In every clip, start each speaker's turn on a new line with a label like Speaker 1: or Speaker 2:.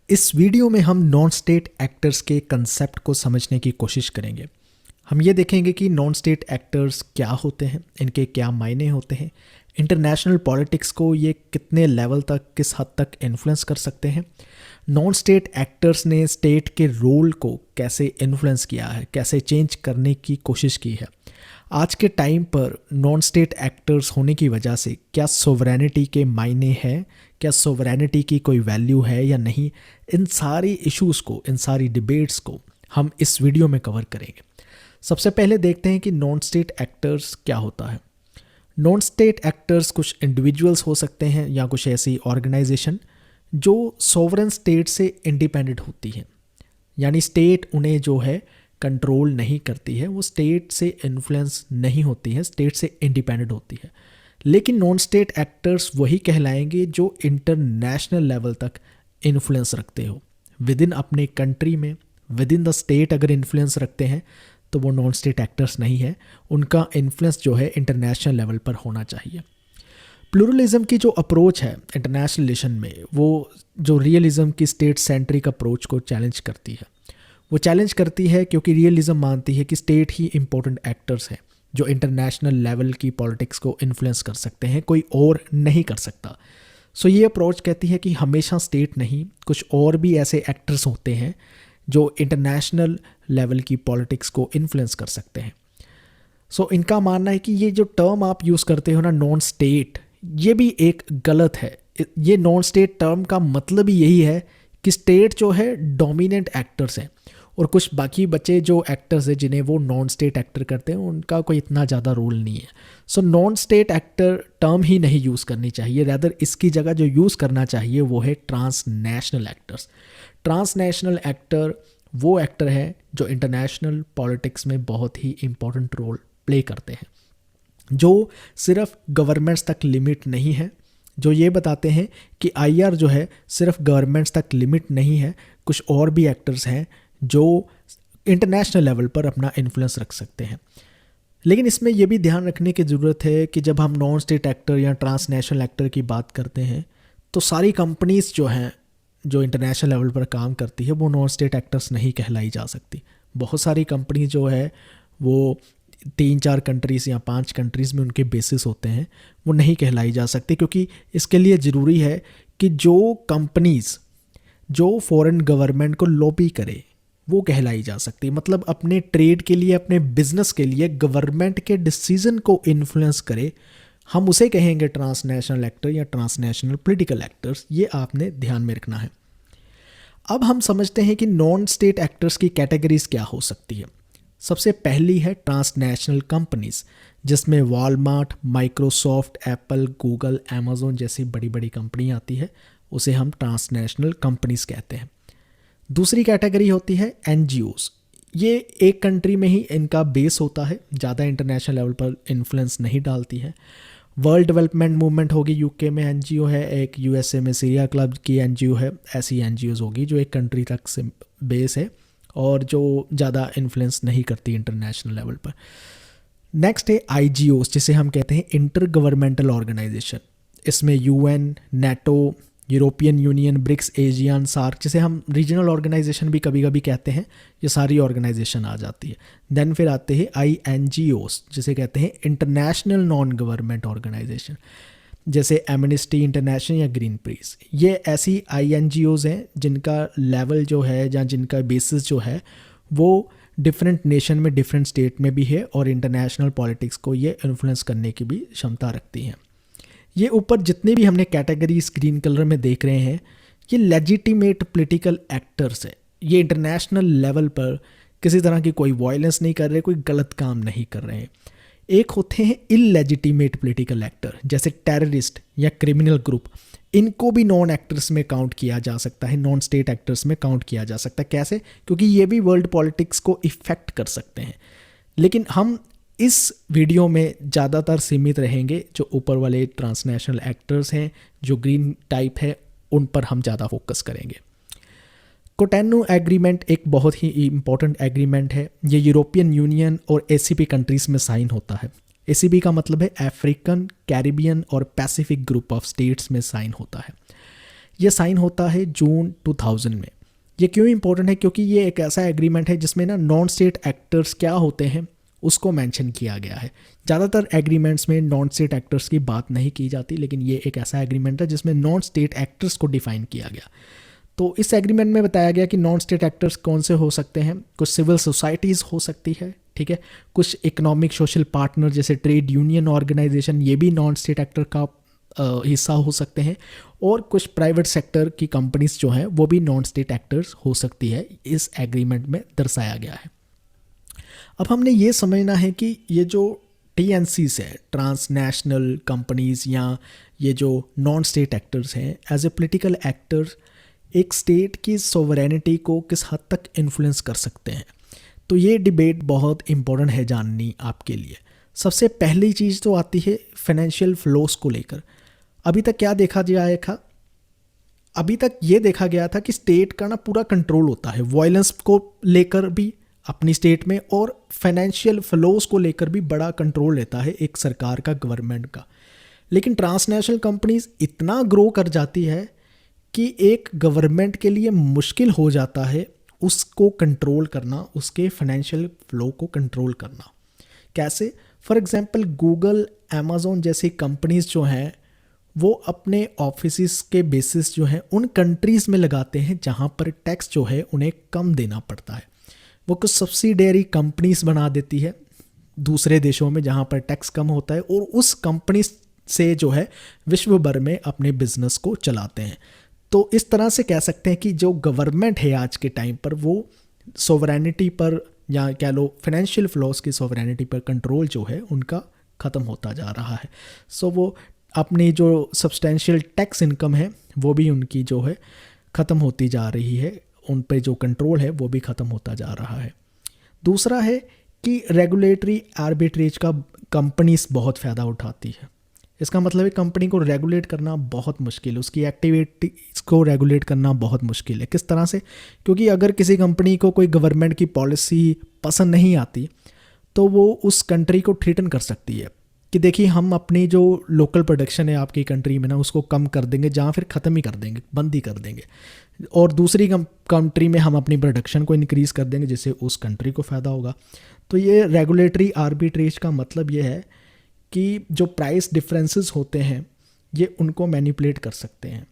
Speaker 1: इस वीडियो में हम नॉन स्टेट एक्टर्स के कंसेप्ट को समझने की कोशिश करेंगे। हम ये देखेंगे कि नॉन स्टेट एक्टर्स क्या होते हैं, इनके क्या मायने होते हैं, इंटरनेशनल पॉलिटिक्स को ये कितने लेवल तक, किस हद तक इन्फ्लुएंस कर सकते हैं, नॉन स्टेट एक्टर्स ने स्टेट के रोल को कैसे इन्फ्लुएंस किया है, कैसे चेंज करने की कोशिश की है। आज के टाइम पर नॉन स्टेट एक्टर्स होने की वजह से क्या सोवरेनिटी के मायने हैं, क्या सोवरेनिटी की कोई वैल्यू है या नहीं, इन सारी इश्यूज़ को, इन सारी डिबेट्स को हम इस वीडियो में कवर करेंगे। सबसे पहले देखते हैं कि नॉन स्टेट एक्टर्स क्या होता है। नॉन स्टेट एक्टर्स कुछ इंडिविजुअल्स हो सकते हैं या कुछ ऐसी ऑर्गेनाइजेशन जो सोवरेन स्टेट से इंडिपेंडेंट होती हैं, यानी स्टेट उन्हें जो है कंट्रोल नहीं करती है, वो स्टेट से इन्फ्लुएंस नहीं होती है, स्टेट से इंडिपेंडेंट होती है। लेकिन नॉन स्टेट एक्टर्स वही कहलाएंगे जो इंटरनेशनल लेवल तक इन्फ्लुएंस रखते हो। विद इन अपने कंट्री में, विद इन द स्टेट अगर इन्फ्लुएंस रखते हैं तो वो नॉन स्टेट एक्टर्स नहीं है, उनका इन्फ्लुएंस जो है इंटरनेशनल लेवल पर होना चाहिए। प्लूरलिज्म की जो अप्रोच है इंटरनेशनल रिलेशन में, वो जो रियलिज्म की स्टेट सेंट्रिक अप्रोच को चैलेंज करती है। वो चैलेंज करती है क्योंकि रियलिज्म मानती है कि स्टेट ही इंपॉर्टेंट एक्टर्स हैं जो इंटरनेशनल लेवल की पॉलिटिक्स को इन्फ्लुएंस कर सकते हैं, कोई और नहीं कर सकता। सो ये अप्रोच कहती है कि हमेशा स्टेट नहीं, कुछ और भी ऐसे एक्टर्स होते हैं जो इंटरनेशनल लेवल की पॉलिटिक्स को इन्फ्लुएंस कर सकते हैं। सो इनका मानना है कि ये जो टर्म आप यूज़ करते हो ना, नॉन स्टेट, ये भी एक गलत है। ये नॉन स्टेट टर्म का मतलब ही यही है कि स्टेट जो है डोमिनेंट एक्टर्स हैं और कुछ बाकी बचे जो एक्टर्स हैं जिन्हें वो नॉन स्टेट एक्टर करते हैं, उनका कोई इतना ज़्यादा रोल नहीं है। So non state actor term ही नहीं यूज़ करनी चाहिए, रैदर इसकी जगह जो यूज़ करना चाहिए वो है ट्रांसनेशनल एक्टर्स। ट्रांसनेशनल एक्टर वो एक्टर है जो इंटरनेशनल पॉलिटिक्स में बहुत ही इम्पोर्टेंट रोल प्ले करते हैं, जो सिर्फ गवर्नमेंट्स तक लिमिट नहीं है, जो ये बताते हैं कि आईआर जो है सिर्फ गवर्नमेंट्स तक लिमिट नहीं है, कुछ और भी एक्टर्स हैं जो इंटरनेशनल लेवल पर अपना इन्फ्लुएंस रख सकते हैं। लेकिन इसमें यह भी ध्यान रखने की ज़रूरत है कि जब हम नॉन स्टेट एक्टर या ट्रांसनेशनल एक्टर की बात करते हैं तो सारी कंपनीज़ जो हैं जो इंटरनेशनल लेवल पर काम करती है वो नॉन स्टेट एक्टर्स नहीं कहलाई जा सकती। बहुत सारी कंपनी जो है वो 3-4 कंट्रीज़ या 5 कंट्रीज़ में उनके बेसिस होते हैं, वो नहीं कहलाई जा सकती, क्योंकि इसके लिए ज़रूरी है कि जो कंपनीज़ जो फॉरेन गवर्नमेंट को लॉबी करे वो कहलाई जा सकती। मतलब अपने ट्रेड के लिए, अपने बिजनेस के लिए गवर्नमेंट के डिसीजन को इन्फ्लुएंस करे, हम उसे कहेंगे ट्रांसनेशनल एक्टर या ट्रांसनेशनल पॉलिटिकल एक्टर्स। ये आपने ध्यान में रखना है। अब हम समझते हैं कि नॉन स्टेट एक्टर्स की कैटेगरीज क्या हो सकती है। सबसे पहली है ट्रांसनेशनल कंपनीज, जिसमें Walmart, Microsoft, Apple, Google, Amazon जैसी बड़ी बड़ी कंपनी आती है, उसे हम ट्रांसनेशनल कंपनीज कहते हैं। दूसरी कैटेगरी होती है एनजीओज। ये एक कंट्री में ही इनका बेस होता है, ज़्यादा इंटरनेशनल लेवल पर इन्फ्लुएंस नहीं डालती है। वर्ल्ड डेवलपमेंट मूवमेंट होगी, यूके में एनजीओ है, एक यूएसए में सीरिया क्लब की एनजीओ है। ऐसी एनजीओज होगी जो एक कंट्री तक से बेस है और जो ज़्यादा इन्फ्लुएंस नहीं करती इंटरनेशनल लेवल पर। नेक्स्ट है आईजीओज, जिसे हम कहते हैं इंटर गवर्नमेंटल ऑर्गेनाइजेशन। इसमें UN, NATO, European Union, BRICS, Asian, SAARC, जिसे हम रीजनल ऑर्गेनाइजेशन भी कभी कभी कहते हैं, ये सारी ऑर्गेनाइजेशन आ जाती है। देन फिर आते हैं आईएनजीओस, जिसे कहते हैं इंटरनेशनल नॉन गवर्नमेंट ऑर्गेनाइजेशन, जैसे एमनेस्टी इंटरनेशनल या ग्रीन पीस। ये ऐसी आईएनजीओस हैं जिनका लेवल जो है या जिनका बेसिस जो है वो डिफरेंट नेशन में, डिफरेंट स्टेट में भी है और इंटरनेशनल पॉलिटिक्स को ये इन्फ्लुएंस करने की भी क्षमता रखती हैं। ये ऊपर जितने भी हमने कैटेगरी स्क्रीन कलर में देख रहे हैं, ये लेजिटिमेट पॉलिटिकल एक्टर्स हैं। ये इंटरनेशनल लेवल पर किसी तरह की कोई वायलेंस नहीं कर रहे, कोई गलत काम नहीं कर रहे हैं। एक होते हैं इललेजिटिमेट पॉलिटिकल एक्टर, जैसे टेररिस्ट या क्रिमिनल ग्रुप। इनको भी नॉन एक्टर्स में काउंट किया जा सकता है, नॉन स्टेट एक्टर्स में काउंट किया जा सकता है। कैसे? क्योंकि ये भी वर्ल्ड पॉलिटिक्स को इफ़ेक्ट कर सकते हैं। लेकिन हम इस वीडियो में ज़्यादातर सीमित रहेंगे जो ऊपर वाले ट्रांसनेशनल एक्टर्स हैं, जो ग्रीन टाइप है, उन पर हम ज़्यादा फोकस करेंगे। कोटोनू एग्रीमेंट एक बहुत ही इम्पॉर्टेंट एग्रीमेंट है। ये यूरोपियन यूनियन और एसीपी कंट्रीज़ में साइन होता है। एसीपी का मतलब है अफ्रीकन, कैरिबियन और पैसिफिक ग्रुप ऑफ स्टेट्स में साइन होता है। ये साइन होता है जून 2000 में। ये क्यों इंपॉर्टेंट है? क्योंकि ये एक ऐसा एग्रीमेंट है जिसमें ना नॉन स्टेट एक्टर्स क्या होते हैं उसको मेंशन किया गया है। ज़्यादातर एग्रीमेंट्स में नॉन स्टेट एक्टर्स की बात नहीं की जाती, लेकिन ये एक ऐसा एग्रीमेंट है जिसमें नॉन स्टेट एक्टर्स को डिफाइन किया गया। तो इस एग्रीमेंट में बताया गया कि नॉन स्टेट एक्टर्स कौन से हो सकते हैं। कुछ सिविल सोसाइटीज़ हो सकती है, ठीक है। कुछ इकोनॉमिक सोशल पार्टनर जैसे ट्रेड यूनियन ऑर्गेनाइजेशन, ये भी नॉन स्टेट एक्टर का हिस्सा हो सकते हैं। और कुछ प्राइवेट सेक्टर की कंपनीज जो हैं वो भी नॉन स्टेट एक्टर्स हो सकती है, इस एग्रीमेंट में दर्शाया गया है। अब हमने ये समझना है कि ये जो TNCs है, ट्रांसनेशनल कंपनीज, या ये जो नॉन स्टेट एक्टर्स हैं, एज ए पॉलिटिकल एक्टर्स एक स्टेट की सोवरेनिटी को किस हद तक इन्फ्लुएंस कर सकते हैं। तो ये डिबेट बहुत इम्पोर्टेंट है जाननी आपके लिए। सबसे पहली चीज़ तो आती है फाइनेंशियल फ्लोस को लेकर। अभी तक क्या देखा गया था? अभी तक ये देखा गया था कि स्टेट का ना पूरा कंट्रोल होता है वायलेंस को लेकर भी अपनी स्टेट में, और फाइनेंशियल फ्लोस को लेकर भी बड़ा कंट्रोल लेता है एक सरकार का, गवर्नमेंट का। लेकिन ट्रांसनेशनल कंपनीज इतना ग्रो कर जाती है कि एक गवर्नमेंट के लिए मुश्किल हो जाता है उसको कंट्रोल करना, उसके फाइनेंशियल फ्लो को कंट्रोल करना। कैसे? फॉर एग्जांपल गूगल, अमेज़ॉन जैसी कंपनीज जो हैं वो अपने ऑफिस के बेसिस जो हैं उन कंट्रीज़ में लगाते हैं जहाँ पर टैक्स जो है उन्हें कम देना पड़ता है। वो कुछ सब्सिडियरी कंपनीज बना देती है दूसरे देशों में जहाँ पर टैक्स कम होता है, और उस कंपनी से जो है विश्व भर में अपने बिजनेस को चलाते हैं। तो इस तरह से कह सकते हैं कि जो गवर्नमेंट है आज के टाइम पर वो सोवरेनिटी पर, या कह लो फाइनेंशियल फ्लोस की सोवरेनिटी पर कंट्रोल जो है उनका ख़त्म होता जा रहा है। सो वो अपनी जो सब्सटेंशियल टैक्स इनकम है वो भी उनकी जो है ख़त्म होती जा रही है, उन पे जो कंट्रोल है वो भी ख़त्म होता जा रहा है। दूसरा है कि रेगुलेटरी आर्बिट्रेज का कंपनीज बहुत फ़ायदा उठाती है। इसका मतलब है कंपनी को रेगुलेट करना बहुत मुश्किल है, उसकी एक्टिविटीज़ को रेगुलेट करना बहुत मुश्किल है। किस तरह से? क्योंकि अगर किसी कंपनी को कोई गवर्नमेंट की पॉलिसी पसंद नहीं आती तो वो उस कंट्री को थ्रेटन कर सकती है कि देखिए हम अपनी जो लोकल प्रोडक्शन है आपकी कंट्री में ना उसको कम कर देंगे, जहाँ फिर ख़त्म ही कर देंगे, बंद ही कर देंगे, और दूसरी कंट्री में हम अपनी प्रोडक्शन को इंक्रीज़ कर देंगे जिससे उस कंट्री को फ़ायदा होगा। तो ये रेगुलेटरी आर्बिट्रेज का मतलब ये है कि जो प्राइस डिफरेंसेस होते हैं ये उनको मैनिपुलेट कर सकते हैं।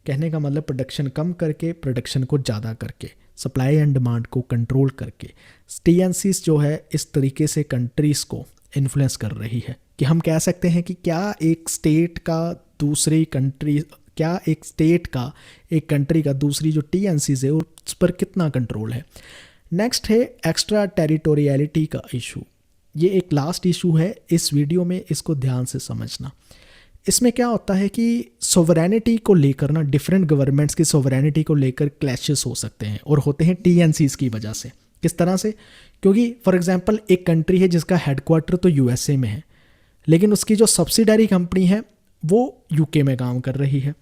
Speaker 1: कहने का मतलब प्रोडक्शन कम करके, प्रोडक्शन को ज़्यादा करके, सप्लाई एंड डिमांड को कंट्रोल करके TNCs जो है इस तरीके से कंट्रीज़ को इन्फ्लुएंस कर रही है कि हम कह सकते हैं कि क्या एक स्टेट का एक कंट्री का दूसरी जो TNCs है उस पर कितना कंट्रोल है। नेक्स्ट है एक्स्ट्रा टेरिटोरियलिटी का इशू। ये एक लास्ट इशू है इस वीडियो में, इसको ध्यान से समझना। इसमें क्या होता है कि सोवरेनिटी को लेकर ना डिफरेंट गवर्नमेंट्स की सोवरेनिटी को लेकर क्लैशेस हो सकते हैं, और होते हैं TNCs की वजह से। किस तरह से? क्योंकि फॉर एग्जांपल एक कंट्री है जिसका हेडक्वार्टर तो USA में है, लेकिन उसकी जो सब्सिडरी कंपनी है वो UK में काम कर रही है।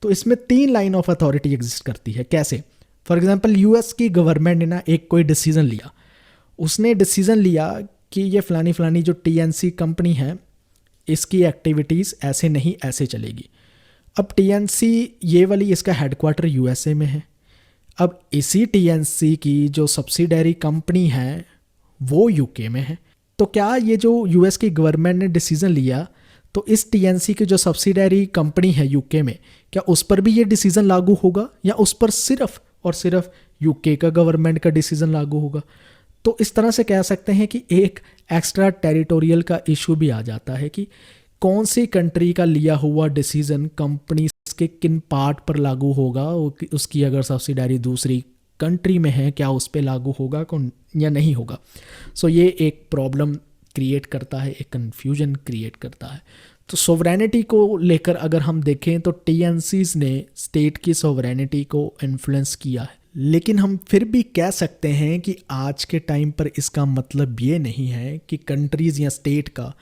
Speaker 1: तो इसमें 3 लाइन ऑफ अथॉरिटी एग्जिस्ट करती है। कैसे? फॉर एग्जांपल US की गवर्नमेंट ने ना एक कोई डिसीजन लिया, उसने डिसीजन लिया कि ये फलानी जो TNC कंपनी है इसकी एक्टिविटीज़ ऐसे नहीं ऐसे चलेगी। अब TNC ये वाली इसका हेडक्वार्टर USA में है, अब इसी TNC की जो सब्सिडरी कंपनी है वो UK में है। तो क्या ये जो US की गवर्नमेंट ने डिसीज़न लिया तो इस TNC की जो सब्सिडरी कंपनी है UK में, क्या उस पर भी ये डिसीज़न लागू होगा, या उस पर सिर्फ और सिर्फ UK का गवर्नमेंट का डिसीज़न लागू होगा? तो इस तरह से कह सकते हैं कि एक एक्स्ट्रा टेरिटोरियल का इशू भी आ जाता है कि कौन सी कंट्री का लिया हुआ डिसीजन कंपनी के किन पार्ट पर लागू होगा, उसकी अगर सब्सिडरी दूसरी कंट्री में है क्या उस पर लागू होगा कौन या नहीं होगा। सो ये एक प्रॉब्लम क्रिएट करता है, एक कन्फ्यूजन क्रिएट करता है। तो सोवरेनिटी को लेकर अगर हम देखें तो TNCs ने स्टेट की सोवरेनिटी को इन्फ्लुएंस किया है, लेकिन हम फिर भी कह सकते हैं कि आज के टाइम पर इसका मतलब ये नहीं है कि कंट्रीज़ या स्टेट का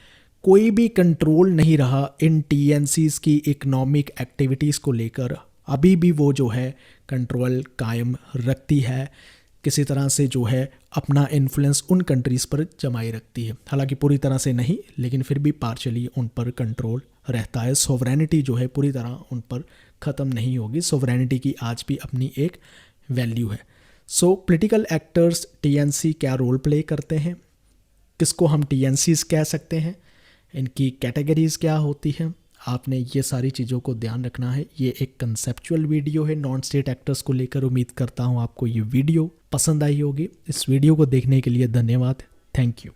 Speaker 1: कोई भी कंट्रोल नहीं रहा इन TNCs की इकोनॉमिक एक्टिविटीज़ को लेकर। अभी भी वो जो है कंट्रोल कायम रखती है, किसी तरह से जो है अपना इन्फ्लुएंस उन कंट्रीज़ पर जमाए रखती है। हालांकि पूरी तरह से नहीं, लेकिन फिर भी पार्शली उन पर कंट्रोल रहता है। सोवरेनिटी जो है पूरी तरह उन पर ख़त्म नहीं होगी। सोवरेनिटी की आज भी अपनी एक वैल्यू है। सो पॉलिटिकल एक्टर्स टीएनसी क्या रोल प्ले करते हैं, किसको हम टीएनसीज कह सकते हैं, इनकी कैटेगरीज क्या होती हैं, आपने ये सारी चीज़ों को ध्यान रखना है। ये एक कंसेप्चुअल वीडियो है नॉन स्टेट एक्टर्स को लेकर। उम्मीद करता हूँ आपको ये वीडियो पसंद आई होगी। इस वीडियो को देखने के लिए धन्यवाद। Thank you.